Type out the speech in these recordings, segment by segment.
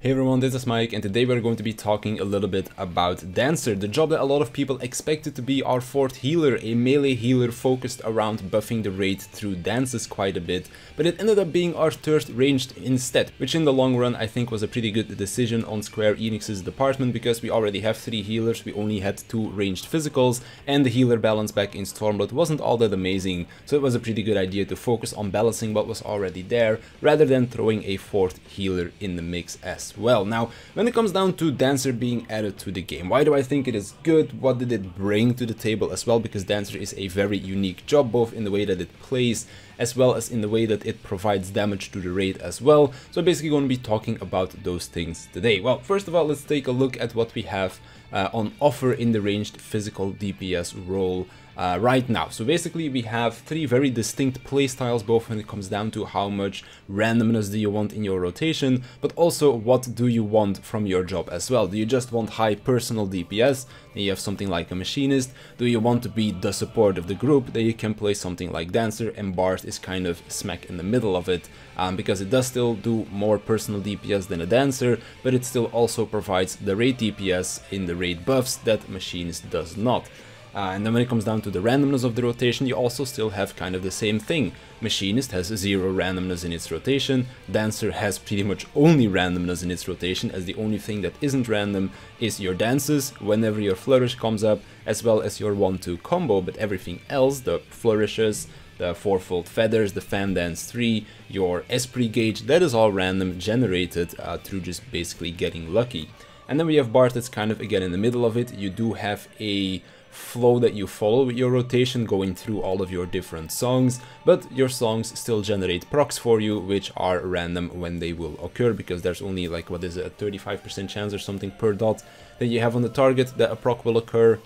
Hey everyone, this is Mike, and today we're going to be talking a little bit about Dancer, the job that a lot of people expected to be our fourth healer, a melee healer focused around buffing the raid through dances quite a bit, but it ended up being our third ranged instead, which in the long run I think was a pretty good decision on Square Enix's department, because we already have 3 healers, we only had 2 ranged physicals, and the healer balance back in Stormblood wasn't all that amazing, so it was a pretty good idea to focus on balancing what was already there, rather than throwing a fourth healer in the mix as well. Now, when it comes down to Dancer being added to the game, why do I think it is good? What did it bring to the table as well? Because Dancer is a very unique job, both in the way that it plays as well as in the way that it provides damage to the raid as well. So basically going to be talking about those things today. Well, first of all, let's take a look at what we have on offer in the ranged physical DPS role right now. So basically we have 3 very distinct playstyles, both when it comes down to how much randomness do you want in your rotation, but also what do you want from your job as well. Do you just want high personal DPS? Then you have something like a machinist. Do you want to be the support of the group? Then you can play something like Dancer, and Bard is kind of smack in the middle of it, because it does still do more personal DPS than a Dancer, but it still also provides the raid DPS in the raid buffs that Machinist does not. And then when it comes down to the randomness of the rotation, you also still have kind of the same thing. Machinist has 0 randomness in its rotation, Dancer has pretty much only randomness in its rotation, as the only thing that isn't random is your dances whenever your flourish comes up, as well as your 1-2 combo, but everything else, the flourishes, the 4-fold feathers, the fan dance 3, your esprit gauge, that is all random, generated through just basically getting lucky. And then we have Bard that's kind of again in the middle of it. You do have a flow that you follow with your rotation, going through all of your different songs, but your songs still generate procs for you, which are random when they will occur, because there's only like, what is it, a 35% chance or something per dot that you have on the target that a proc will occur.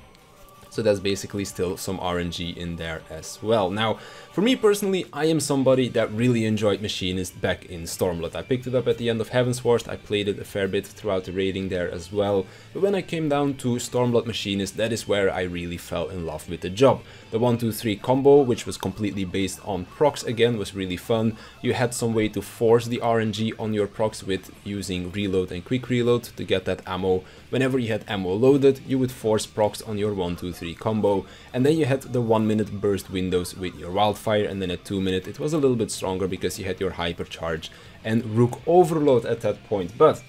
So that's basically still some RNG in there as well. Now, for me personally, I am somebody that really enjoyed Machinist back in Stormblood. I picked it up at the end of Heavensward, I played it a fair bit throughout the raiding there as well. But when I came down to Stormblood Machinist, that is where I really fell in love with the job. The 1-2-3 combo, which was completely based on procs again, was really fun. You had some way to force the RNG on your procs with using reload and quick reload to get that ammo. Whenever you had ammo loaded, you would force procs on your 1-2-3 combo, and then you had the 1-minute burst windows with your wildfire, and then at 2-minute it was a little bit stronger because you had your hypercharge and rook overload at that point. But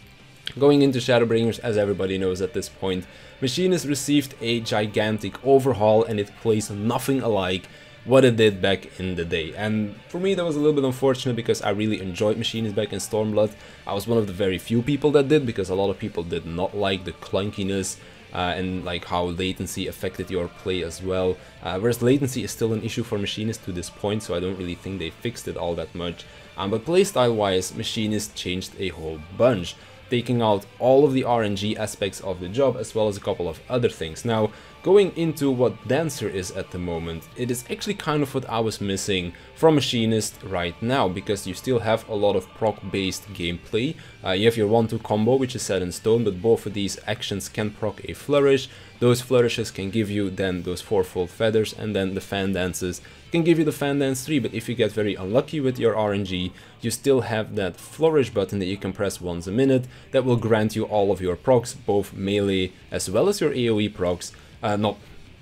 going into Shadowbringers, as everybody knows at this point, Machinist received a gigantic overhaul, and it plays nothing alike what it did back in the day. And for me that was a little bit unfortunate, because I really enjoyed Machinist back in Stormblood. I was one of the very few people that did, because a lot of people did not like the clunkiness and like how latency affected your play as well, whereas latency is still an issue for Machinist to this point, so I don't really think they fixed it all that much. But playstyle wise, Machinist changed a whole bunch, taking out all of the RNG aspects of the job, as well as a couple of other things. Now, going into what Dancer is at the moment, it is actually kind of what I was missing from Machinist right now, because you still have a lot of proc-based gameplay. You have your 1-2 combo, which is set in stone, but both of these actions can proc a flourish. Those flourishes can give you then those 4-fold feathers, and then the fan dances can give you the fan dance 3, but if you get very unlucky with your RNG, you still have that flourish button that you can press once a minute that will grant you all of your procs, both melee as well as your AoE procs. Not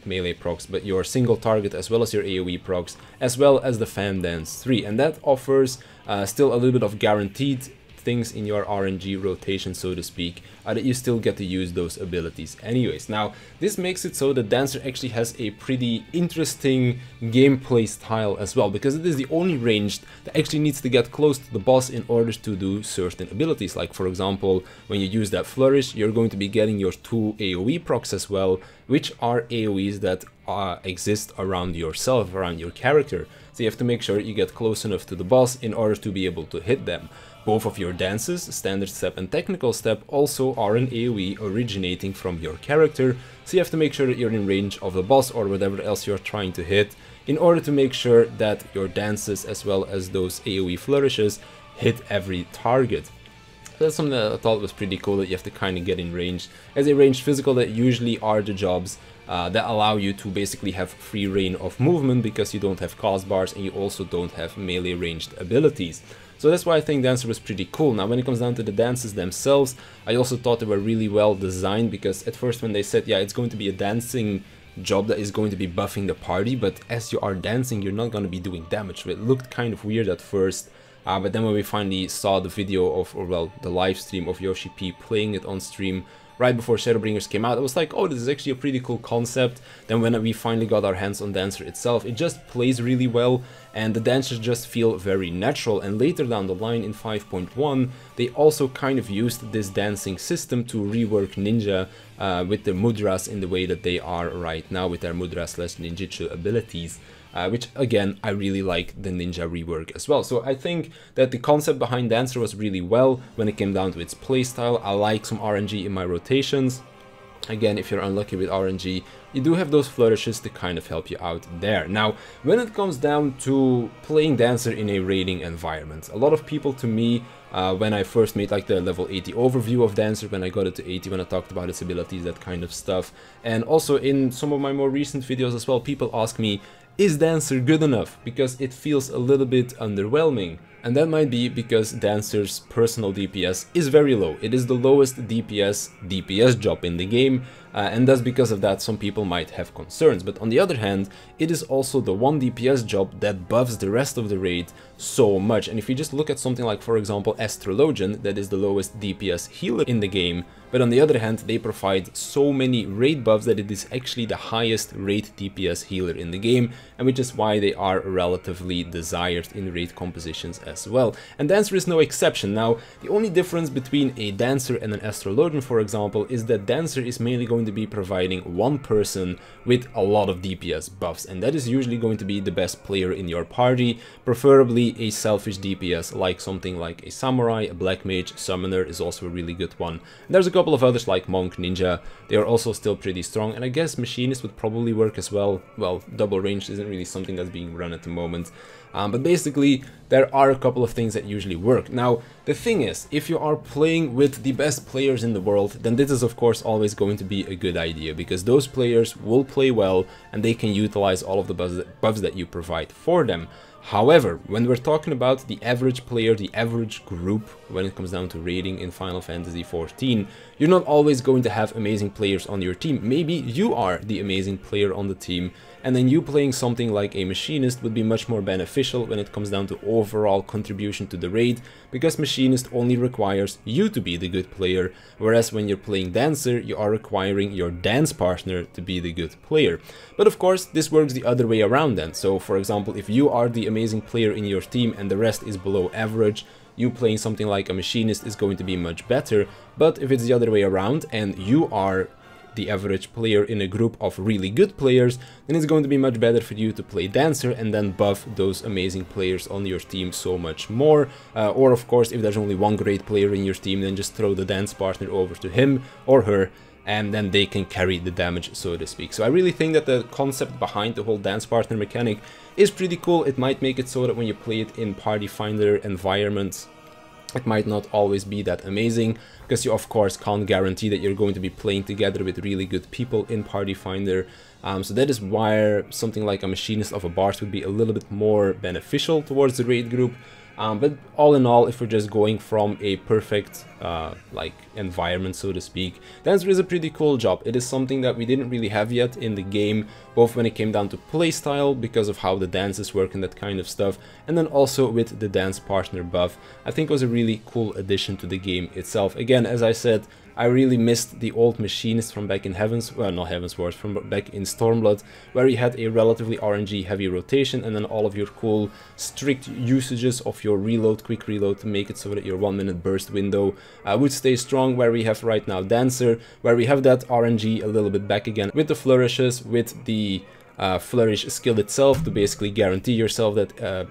melee procs, but your single target as well as your AoE procs, as well as the fan dance 3, and that offers still a little bit of guaranteed things in your RNG rotation, so to speak, that you still get to use those abilities anyways. Now, this makes it so that Dancer actually has a pretty interesting gameplay style as well, because it is the only ranged that actually needs to get close to the boss in order to do certain abilities. Like, for example, when you use that flourish, you're going to be getting your 2 AoE procs as well, which are AoEs that exist around yourself, around your character. So you have to make sure you get close enough to the boss in order to be able to hit them. Both of your dances, standard step and technical step, also are an AoE originating from your character, so you have to make sure that you're in range of the boss or whatever else you're trying to hit, in order to make sure that your dances as well as those AoE flourishes hit every target. So that's something that I thought was pretty cool, that you have to kind of get in range. As a ranged physical, that usually are the jobs that allow you to basically have free reign of movement, because you don't have cost bars and you also don't have melee ranged abilities. So that's why I think Dancer was pretty cool. Now when it comes down to the dances themselves, I also thought they were really well designed, because at first when they said, yeah, it's going to be a dancing job that is going to be buffing the party, but as you are dancing you're not going to be doing damage. So it looked kind of weird at first, but then when we finally saw the video of, or well, the live stream of Yoshi P playing it on stream right before Shadowbringers came out, I was like, oh, this is actually a pretty cool concept. Then when we finally got our hands on Dancer itself, it just plays really well, and the dancers just feel very natural. And later down the line in 5.1, they also kind of used this dancing system to rework Ninja with the mudras in the way that they are right now with their mudra/ninjutsu abilities. Which again, I really like the Ninja rework as well. So I think that the concept behind Dancer was really well when it came down to its playstyle. I like some RNG in my rotations. Again, if you're unlucky with RNG, you do have those flourishes to kind of help you out there. Now, when it comes down to playing Dancer in a raiding environment, a lot of people, to me, when I first made like the level 80 overview of Dancer, when I got it to 80, when I talked about its abilities, that kind of stuff, and also in some of my more recent videos as well, people ask me, is Dancer good enough? Because it feels a little bit underwhelming. And that might be because Dancer's personal DPS is very low. It is the lowest DPS job in the game, and thus because of that some people might have concerns. But on the other hand, it is also the one DPS job that buffs the rest of the raid so much. And if you just look at something like, for example, Astrologian, that is the lowest DPS healer in the game, but on the other hand they provide so many raid buffs that it is actually the highest raid DPS healer in the game, and which is why they are relatively desired in raid compositions as well. And Dancer is no exception. Now, the only difference between a Dancer and an Astrologian, for example, is that Dancer is mainly going to be providing one person with a lot of DPS buffs, and that is usually going to be the best player in your party, preferably a selfish DPS like something like a Samurai, a Black Mage, Summoner is also a really good one. And there's a couple of others like Monk, Ninja, they are also still pretty strong, and I guess Machinist would probably work as well. Well, double range isn't really something that's being run at the moment. But basically, there are a couple of things that usually work. Now, the thing is, if you are playing with the best players in the world, then this is of course always going to be a good idea, because those players will play well and they can utilize all of the buffs that you provide for them. However, when we're talking about the average player, the average group, when it comes down to raiding in Final Fantasy XIV, you're not always going to have amazing players on your team. Maybe you are the amazing player on the team, and then you playing something like a Machinist would be much more beneficial when it comes down to overall contribution to the raid, because Machinist only requires you to be the good player, whereas when you're playing Dancer, you are requiring your dance partner to be the good player. But of course, this works the other way around then. So for example, if you are the amazing player in your team and the rest is below average, you playing something like a Machinist is going to be much better. But if it's the other way around and you are the average player in a group of really good players, then it's going to be much better for you to play Dancer and then buff those amazing players on your team so much more. Or of course, if there's only one great player in your team, then just throw the dance partner over to him or her, and then they can carry the damage, so to speak. So I really think that the concept behind the whole dance partner mechanic is pretty cool. It might make it so that when you play it in Party Finder environments, it might not always be that amazing, because you of course can't guarantee that you're going to be playing together with really good people in Party Finder. So that is why something like a Machinist of a Bard would be a little bit more beneficial towards the raid group. But all in all, if we're just going from a perfect like environment, so to speak, Dancer is a pretty cool job. It is something that we didn't really have yet in the game, both when it came down to playstyle because of how the dances work and that kind of stuff, and then also with the dance partner buff. I think it was a really cool addition to the game itself. Again, as I said, I really missed the old Machinist from back in not Heavensward, from back in Stormblood, where you had a relatively RNG heavy rotation and then all of your cool strict usages of your reload, quick reload, to make it so that your 1 minute burst window would stay strong, where we have right now Dancer, where we have that RNG a little bit back again with the flourishes, with the flourish skill itself to basically guarantee yourself that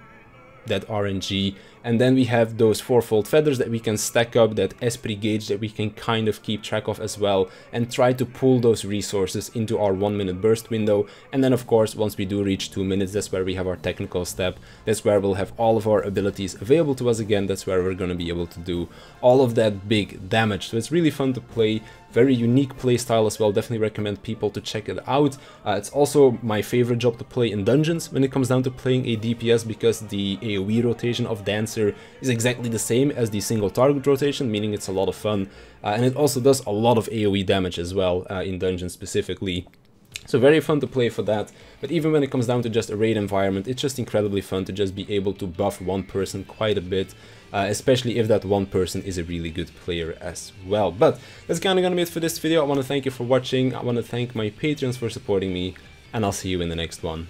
that RNG, and then we have those fourfold feathers that we can stack up, that Esprit gauge that we can kind of keep track of as well, and try to pull those resources into our 1 minute burst window. And then of course, once we do reach 2 minutes, that's where we have our technical step, that's where we'll have all of our abilities available to us again, that's where we're going to be able to do all of that big damage. So it's really fun to play. Very unique playstyle as well, definitely recommend people to check it out. It's also my favorite job to play in dungeons when it comes down to playing a DPS, because the AoE rotation of Dancer is exactly the same as the single target rotation, meaning it's a lot of fun. And it also does a lot of AoE damage as well, in dungeons specifically. So very fun to play for that, but even when it comes down to just a raid environment, it's just incredibly fun to just be able to buff one person quite a bit, especially if that one person is a really good player as well. But that's kind of gonna be it for this video. I want to thank you for watching, I want to thank my patrons for supporting me, and I'll see you in the next one.